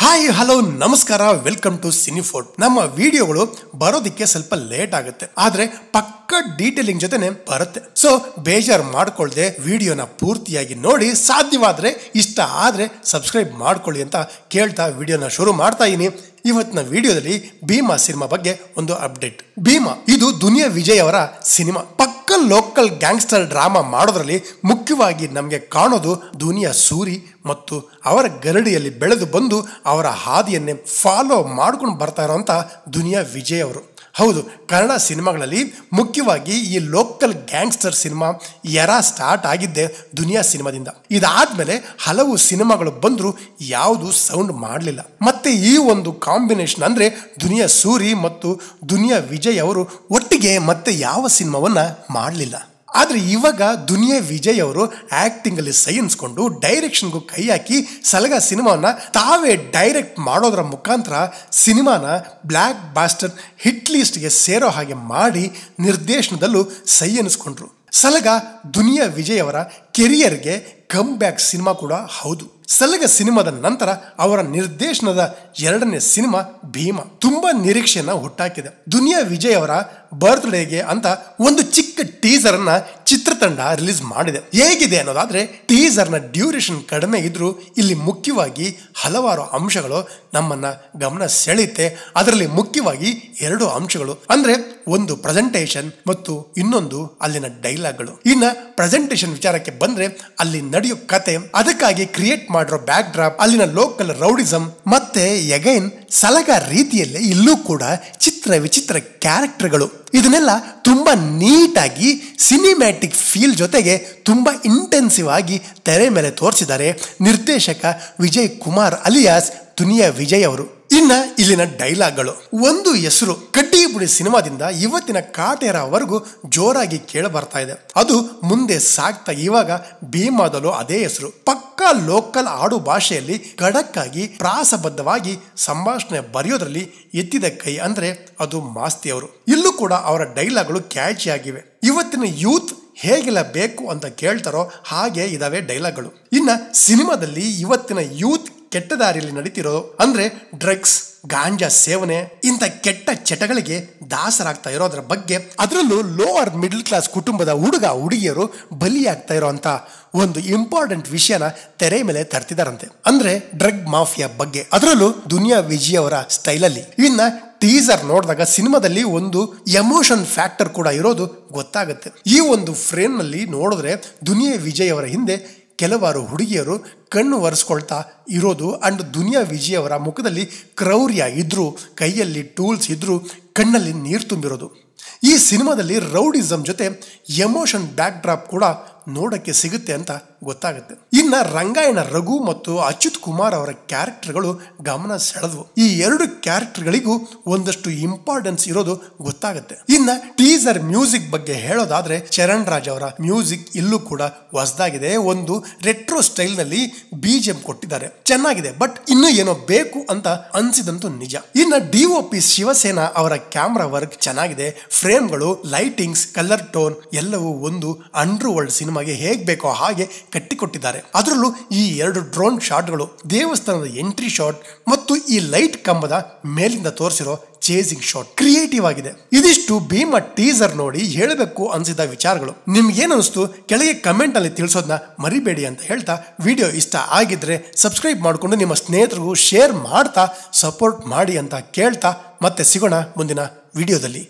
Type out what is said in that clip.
Hi hello ನಮಸ್ಕಾರ welcome to ಸಿನಿಫೋರ್ಡ್. ನಮ್ಮ ವಿಡಿಯೋಗಳು ಬರೋದಕ್ಕೆ ಸ್ವಲ್ಪ ಲೇಟ್ ಆಗುತ್ತೆ, ಆದ್ರೆ ಪಕ್ಕ ಡೀಟೇಲಿಂಗ್ ಜೊತೆನೆ ಬರುತ್ತೆ. ಸೊ ಬೇಜಾರು ಮಾಡ್ಕೊಳ್ದೆ ವಿಡಿಯೋನ ಪೂರ್ತಿಯಾಗಿ ನೋಡಿ, ಸಾಧ್ಯವಾದ್ರೆ ಇಷ್ಟ ಆದ್ರೆ ಸಬ್ಸ್ಕ್ರೈಬ್ ಮಾಡ್ಕೊಳ್ಳಿ ಅಂತ ಕೇಳ್ತಾ ವಿಡಿಯೋನ ಶುರು ಮಾಡ್ತಾ ಇದೀನಿ. ಇವತ್ತಿನ ವಿಡಿಯೋದಲ್ಲಿ ಭೀಮಾ ಸಿನಿಮಾ ಬಗ್ಗೆ ಒಂದು ಅಪ್ಡೇಟ್. ಭೀಮಾ ಇದು ದುನಿಯಾ ವಿಜಯ್ ಅವರ ಸಿನಿಮಾ. ಪಕ್ಕ ಲೋಕಲ್ ಗ್ಯಾಂಗ್ಸ್ಟರ್ ಡ್ರಾಮಾ ಮಾಡೋದ್ರಲ್ಲಿ ಮುಖ್ಯವಾಗಿ ನಮಗೆ ಕಾಣೋದು ದುನಿಯಾ ಸೂರಿ ಮತ್ತು ಅವರ ಗರಡಿಯಲ್ಲಿ ಬೆಳೆದು ಬಂದು ಅವರ ಹಾದಿಯನ್ನೇ ಫಾಲೋ ಮಾಡ್ಕೊಂಡು ಬರ್ತಾ ಇರೋಂಥ ದುನಿಯಾ ವಿಜಯ್ ಅವರು. ಹೌದು, ಕನ್ನಡ ಸಿನಿಮಾಗಳಲ್ಲಿ ಮುಖ್ಯವಾಗಿ ಈ local gangster cinema era start ಆಗಿದ್ದೆ ದುನಿಯಾ ಸಿನಿಮಾದಿಂದ. ಇದಾದ್ಮೇಲೆ ಹಲವು ಸಿನಿಮಾಗಳು ಬಂದ್ರು ಯಾವುದು ಸೌಂಡ್ ಮಾಡಲಿಲ್ಲ. ಮತ್ತೆ ಈ ಒಂದು ಕಾಂಬಿನೇಷನ್ ಅಂದ್ರೆ ದುನಿಯಾ ಸೂರಿ ಮತ್ತು ದುನಿಯಾ ವಿಜಯ್ ಅವರು ಒಟ್ಟಿಗೆ ಮತ್ತೆ ಯಾವ ಸಿನಿಮಾವನ್ನ ಮಾಡಲಿಲ್ಲ. ಆದ್ರೆ ಇವಾಗ ದುನಿಯಾ ವಿಜಯ್ ಅವರು ಆಕ್ಟಿಂಗ್ ಅಲ್ಲಿ ಸೈ ಅನ್ಸ್ಕೊಂಡು ಡೈರೆಕ್ಷನ್ಗೂ ಕೈ ಹಾಕಿ ಸಲಗ ಸಿನಿಮಾವನ್ನ ತಾವೇ ಡೈರೆಕ್ಟ್ ಮಾಡೋದ್ರ ಮುಖಾಂತರ ಸಿನಿಮಾನ ಬ್ಲಾಕ್ ಬಾಸ್ಟರ್ ಹಿಟ್ ಲಿಸ್ಟ್ಗೆ ಸೇರೋ ಹಾಗೆ ಮಾಡಿ ನಿರ್ದೇಶನದಲ್ಲೂ ಸೈ ಅನಿಸ್ಕೊಂಡ್ರು. ಸಲಗ ದುನಿಯಾ ವಿಜಯ್ ಅವರ ಕೆರಿಯರ್ಗೆ ಕಮ್ ಬ್ಯಾಕ್ ಸಿನಿಮಾ ಕೂಡ ಹೌದು. ಸಲಗ ಸಿನಿಮಾದ ನಂತರ ಅವರ ನಿರ್ದೇಶನದ ಎರಡನೇ ಸಿನಿಮಾ ಭೀಮಾ ತುಂಬಾ ನಿರೀಕ್ಷೆಯನ್ನ ಹುಟ್ಟಾಕಿದೆ. ದುನಿಯಾ ವಿಜಯ್ ಅವರ ಬರ್ತ್ಡೇಗೆ ಅಂತ ಒಂದು ಚಿಕ್ಕ ಟೀಸರ್ ಅನ್ನ ಚಿತ್ರತಂಡ ರಿಲೀಸ್ ಮಾಡಿದೆ. ಹೇಗಿದೆ ಅನ್ನೋದಾದ್ರೆ, ಟೀಸರ್ ನ ಡ್ಯೂರೇಷನ್ ಕಡಿಮೆ ಇದ್ರೂ ಇಲ್ಲಿ ಮುಖ್ಯವಾಗಿ ಹಲವಾರು ಅಂಶಗಳು ನಮ್ಮನ್ನ ಗಮನ ಸೆಳೆಯುತ್ತೆ. ಅದರಲ್ಲಿ ಮುಖ್ಯವಾಗಿ ಎರಡು ಅಂಶಗಳು ಅಂದ್ರೆ ಒಂದು ಪ್ರೆಸೆಂಟೇಷನ್ ಮತ್ತು ಇನ್ನೊಂದು ಅಲ್ಲಿನ ಡೈಲಾಗ್ಗಳು. ಇನ್ನ ಪ್ರೆಸೆಂಟೇಷನ್ ವಿಚಾರಕ್ಕೆ ಬಂದ್ರೆ ಅಲ್ಲಿ ನಡೆಯೋ ಕತೆ, ಅದಕ್ಕಾಗಿ ಕ್ರಿಯೇಟ್ ಮಾಡಿರೋ ಬ್ಯಾಕ್ ಡ್ರಾಪ್, ಅಲ್ಲಿನ ಲೋಕಲ್ ರೌಡಿಸಂ, ಮತ್ತೆ ಎಗೈನ್ ಸಲಗ ರೀತಿಯಲ್ಲೇ ಇಲ್ಲೂ ಕೂಡ ಚಿತ್ರ ವಿಚಿತ್ರ ಕ್ಯಾರೆಕ್ಟರ್ಗಳು, ಇದನ್ನೆಲ್ಲ ತುಂಬಾ ನೀಟಾಗಿ ಸಿನಿಮ್ಯಾಟಿಕ್ ಫೀಲ್ ಜೊತೆಗೆ ತುಂಬಾ ಇಂಟೆನ್ಸಿವ್ ಆಗಿ ತೆರೆ ಮೇಲೆ ತೋರಿಸಿದ್ದಾರೆ ನಿರ್ದೇಶಕ ವಿಜಯ್ ಕುಮಾರ್ ಅಲಿಯಾಸ್ ದುನಿಯಾ ವಿಜಯ್ ಅವರು. ಇನ್ನ ಇಲ್ಲಿನ ಡೈಲಾಗ್ಗಳು, ಒಂದು ಹೆಸರು ಕಡ್ಡಿ ಪುಡಿ ಸಿನಿಮಾದಿಂದ ಇವತ್ತಿನ ಕಾಟೇರವರೆಗೂ ಜೋರಾಗಿ ಕೇಳ ಬರ್ತಾ ಇದೆ. ಅದು ಮುಂದೆ ಸಾಗ್ತಾ ಇವಾಗ ಭೀಮಾದಲ್ಲೂ ಅದೇ ಹೆಸರು. ಪಕ್ಕಾ ಲೋಕಲ್ ಆಡು ಭಾಷೆಯಲ್ಲಿ ಖಡಕ್ ಆಗಿ ಪ್ರಾಸಬದ್ಧವಾಗಿ ಸಂಭಾಷಣೆ ಬರೆಯೋದ್ರಲ್ಲಿ ಎತ್ತಿದ ಕೈ ಅಂದ್ರೆ ಅದು ಮಾಸ್ತಿ ಅವರು. ಇಲ್ಲೂ ಕೂಡ ಅವರ ಡೈಲಾಗ್ಗಳು ಕ್ಯಾಚಿ ಆಗಿವೆ. ಇವತ್ತಿನ ಯೂತ್ ಹೇಗೆಲ್ಲ ಬೇಕು ಅಂತ ಕೇಳ್ತಾರೋ ಹಾಗೆ ಇದಾವೆ ಡೈಲಾಗ್ಗಳು. ಇನ್ನ ಸಿನಿಮಾದಲ್ಲಿ ಇವತ್ತಿನ ಯೂತ್ ಕೆಟ್ಟ ದಾರಿಯಲ್ಲಿ ನಡೀತಿರೋ ಅಂದ್ರೆ ಡ್ರಗ್ಸ್, ಗಾಂಜಾ ಸೇವನೆ, ಇಂಥ ಕೆಟ್ಟ ಚಟಗಳಿಗೆ ದಾಸರಾಗ್ತಾ ಇರೋದ್ರ ಬಗ್ಗೆ, ಅದರಲ್ಲೂ ಲೋವರ್ ಮಿಡ್ಲ್ ಕ್ಲಾಸ್ ಕುಟುಂಬದ ಹುಡುಗ ಹುಡುಗಿಯರು ಬಲಿಯಾಗ್ತಾ ಇರೋಂತ ಒಂದು ಇಂಪಾರ್ಟೆಂಟ್ ವಿಷಯನ ತೆರೆ ಮೇಲೆ ತರ್ತಿದಾರಂತೆ. ಅಂದ್ರೆ ಡ್ರಗ್ ಮಾಫಿಯಾ ಬಗ್ಗೆ, ಅದರಲ್ಲೂ ದುನಿಯಾ ವಿಜಯ್ ಅವರ ಸ್ಟೈಲಲ್ಲಿ. ಇನ್ನ ಟೀಸರ್ ನೋಡಿದಾಗ ಸಿನಿಮಾದಲ್ಲಿ ಒಂದು ಎಮೋಷನ್ ಫ್ಯಾಕ್ಟರ್ ಕೂಡ ಇರೋದು ಗೊತ್ತಾಗುತ್ತೆ. ಈ ಒಂದು ಫ್ರೇಮ್ ನಲ್ಲಿ ನೋಡಿದ್ರೆ ದುನಿಯಾ ವಿಜಯ್ ಅವರ ಹಿಂದೆ ಕೆಲವಾರು ಹುಡುಗಿಯರು ಕಣ್ಣು ಒರೆಸ್ಕೊಳ್ತಾ ಇರೋದು ಅಂಡ್ ದುನಿಯಾ ವಿಜಯ್ ಅವರ ಮುಖದಲ್ಲಿ ಕ್ರೌರ್ಯ ಇದ್ರು, ಕೈಯಲ್ಲಿ ಟೂಲ್ಸ್ ಇದ್ರು, ಕಣ್ಣಲ್ಲಿ ನೀರು ತುಂಬಿರೋದು. ಈ ಸಿನಿಮಾದಲ್ಲಿ ರೌಡಿಸಂ ಜೊತೆ ಎಮೋಷನ್ ಬ್ಯಾಕ್ ಡ್ರಾಪ್ ಕೂಡ ನೋಡಕ್ಕೆ ಸಿಗುತ್ತೆ ಅಂತ ಗೊತ್ತಾಗುತ್ತೆ. ಇನ್ನ ರಂಗಾಯಣ ರಘು ಮತ್ತು ಅಚ್ಯುತ್ ಕುಮಾರ್ ಅವರ ಕ್ಯಾರೆಕ್ಟರ್ಗಳು ಗಮನ ಸೆಳೆದವು. ಈ ಎರಡು ಕ್ಯಾರೆಕ್ಟರ್ಗಳಿಗೂ ಒಂದಷ್ಟು ಇಂಪಾರ್ಟೆನ್ಸ್ ಇರೋದು ಗೊತ್ತಾಗುತ್ತೆ. ಇನ್ನ ಟೀಸರ್ ಮ್ಯೂಸಿಕ್ ಬಗ್ಗೆ ಹೇಳೋದಾದ್ರೆ, ಚರಣ್ ರಾಜ್ ಅವರ ಮ್ಯೂಸಿಕ್ ಇಲ್ಲೂ ಕೂಡ ಹೊಸದಾಗಿದೆ. ಒಂದು ರೆಟ್ರೋ ಸ್ಟೈಲ್ ನಲ್ಲಿ BGM ಕೊಟ್ಟಿದ್ದಾರೆ, ಚೆನ್ನಾಗಿದೆ. ಬಟ್ ಇನ್ನೂ ಏನೋ ಬೇಕು ಅಂತ ಅನ್ಸಿದಂತೂ ನಿಜ. ಇನ್ನ DOP ಶಿವಸೇನಾ ಅವರ ಕ್ಯಾಮ್ರಾ ವರ್ಕ್ ಚೆನ್ನಾಗಿದೆ. ಫ್ರೇಮ್ಗಳು, ಲೈಟಿಂಗ್ಸ್, ಕಲರ್ ಟೋನ್ ಎಲ್ಲವೂ ಒಂದು ಅಂಡರ್ ವರ್ಲ್ಡ್ ಸಿನಿಮಾಗೆ ಹೇಗ್ ಬೇಕೋ ಹಾಗೆ ಕಟ್ಟಿಕೊಟ್ಟಿದ್ದಾರೆ. ಅದರಲ್ಲೂ ಈ ಎರಡು ಡ್ರೋನ್ ಶಾಟ್ಗಳು, ದೇವಸ್ಥಾನದ ಎಂಟ್ರಿ ಶಾಟ್ ಮತ್ತು ಈ ಲೈಟ್ ಕಂಬದ ಮೇಲಿಂದ ತೋರಿಸಿರೋ ಚೇಸಿಂಗ್ ಶಾಟ್ ಕ್ರಿಯೇಟಿವ್ ಆಗಿದೆ. ಇದಿಷ್ಟು ಭೀಮಾ ಟೀಸರ್ ನೋಡಿ ಹೇಳಬೇಕು ಅನ್ಸಿದ ವಿಚಾರಗಳು. ನಿಮ್ಗೇನ್ ಅನಿಸ್ತು ಕೆಳಗೆ ಕಮೆಂಟ್ ಅಲ್ಲಿ ತಿಳಿಸೋದನ್ನ ಮರಿಬೇಡಿ ಅಂತ ಹೇಳ್ತಾ, ವಿಡಿಯೋ ಇಷ್ಟ ಆಗಿದ್ರೆ ಸಬ್ಸ್ಕ್ರೈಬ್ ಮಾಡಿಕೊಂಡು ನಿಮ್ಮ ಸ್ನೇಹಿತರಿಗೂ ಶೇರ್ ಮಾಡ್ತಾ ಸಪೋರ್ಟ್ ಮಾಡಿ ಅಂತ ಕೇಳ್ತಾ, ಮತ್ತೆ ಸಿಗೋಣ ಮುಂದಿನ ವಿಡಿಯೋದಲ್ಲಿ.